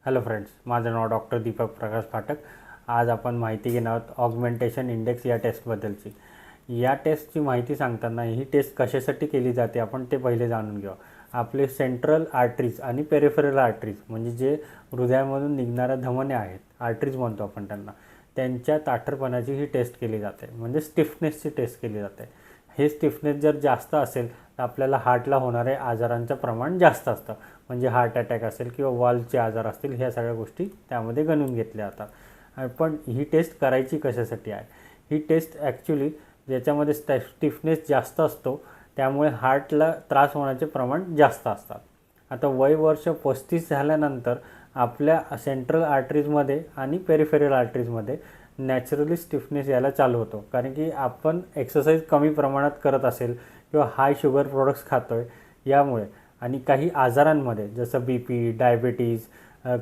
Hello friends, माझं नाव doctor Deepak Prakash फाटक. आज आपण माहिती घेणार आहोत ऑगमेंटेशन इंडेक्स या टेस्टबद्दलची. या टेस्टची माहिती सांगताना ही टेस्ट कशासाठी केली जाते आपण ते पहिले जाणून घेऊ. आपले सेंट्रल आर्टरीज आणि पेरिफेरल आर्टरीज म्हणजे जे हृदयामधून निघणाऱ्या धमन्या आहेत, आर्टरीज म्हणतो आपण त्यांना, त्यांच्या ताठरपणाची ही टेस्ट केली जाते, म्हणजे स्टिफनेसची टेस्ट केली जाते. हे स्टिफनेस जर जास्त असेल तर आपल्याला हार्टला होणाऱ्या आजारांचं प्रमाण जास्त असतं, म्हणजे हार्ट अटॅक असेल किंवा वॉल्वचे आजार असतील, ह्या सगळ्या गोष्टी त्यामध्ये गणून घेतल्या जातात. पण ही टेस्ट करायची कशासाठी आहे? ही टेस्ट ॲक्च्युली ज्याच्यामध्ये स्टिफनेस जास्त असतो त्यामुळे हार्टला त्रास होण्याचे प्रमाण जास्त असतात. आता वय वर्ष 35 झाल्यानंतर आपल्या सेंट्रल आर्टरीजमध्ये आणि पेरिफेरल आर्टरीजमध्ये नॅचरली स्टिफनेस यायला चालू होतो, कारण की आपण एक्सरसाइज कमी प्रमाणात करत असेल किंवा हाय शुगर प्रोडक्ट्स खातो आहे यामुळे, आणि काही आजारांमध्ये जसं BP, डायबिटीज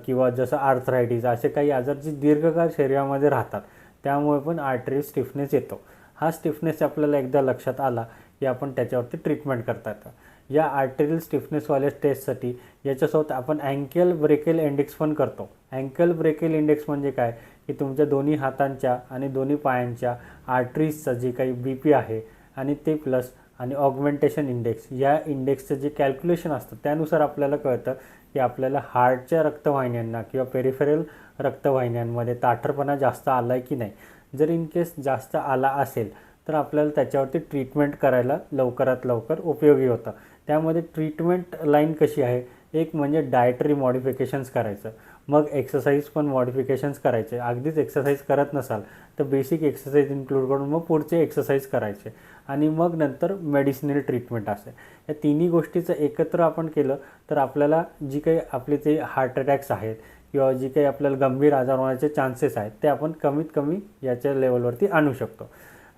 किंवा जसं आर्थरायटिस असे काही आजार जे दीर्घकाळ शरीरामध्ये राहतात त्यामुळे पण आर्टरी स्टिफनेस येतो. हा स्टिफनेस आपल्याला एकदा लक्षात आला की आपण त्याच्यावरती ट्रीटमेंट करता येतं. या आर्टेरियल स्टिफनेसवाल्या टेस्टसाठी याच्यासोबत आपण अँकल ब्रेकेल इंडेक्स पण करतो. अँकल ब्रेकेल इंडेक्स म्हणजे काय की तुमच्या दोन्ही हातांच्या आणि दोन्ही पायांच्या आर्टरीजचं जे काही BP आहे आणि ते प्लस आणि ऑगमेंटेशन इंडेक्स, या इंडेक्सचं जे कॅल्क्युलेशन असतं त्यानुसार आपल्याला कळतं की आपल्याला हार्टच्या रक्तवाहिन्यांना किंवा पेरिफेरल रक्तवाहिन्यांमध्ये ताठरपणा जास्त आला आहे की नाही. जर इन केस जास्त आला असेल तर आपल्याला त्याच्यावरती ट्रीटमेंट करायला लवकरात लवकर उपयोगी होतं. त्यामध्ये ट्रीटमेंट लाईन कशी आहे? एक म्हणजे डायटरी मॉडिफिकेशन्स करायचं, मग एक्सरसाइज पण मॉडिफिकेशन्स करायचे. अगदीच एक्सरसाइज करत नसाल तर बेसिक एक्सरसाइज इन्क्लूड करून मग पुढचे एक्सरसाइज करायचे, आणि मग नंतर मेडिसिनल ट्रीटमेंट असे. या तिन्ही गोष्टीचं एकत्र आपण केलं तर आपल्याला जी काही आपले ते हार्ट अटॅक्स आहेत किंवा जी काही आपल्याला गंभीर आजार होण्याचे चान्सेस आहेत ते आपण कमीत कमी याच्या लेवलवरती आणू शकतो.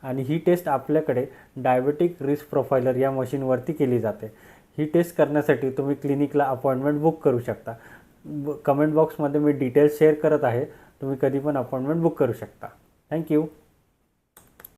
आणि ही टेस्ट आपल्याकडे डायबेटिक रिस्क प्रोफायलर या मशीनवरती केली जाते. ही टेस्ट करण्यासाठी तुम्ही क्लिनिकला अपॉइंटमेंट बुक करू शकता. कमेंट बॉक्समध्ये मी डिटेल्स शेअर करत आहे, तुम्ही कधी पण अपॉइंटमेंट बुक करू शकता. थँक्यू.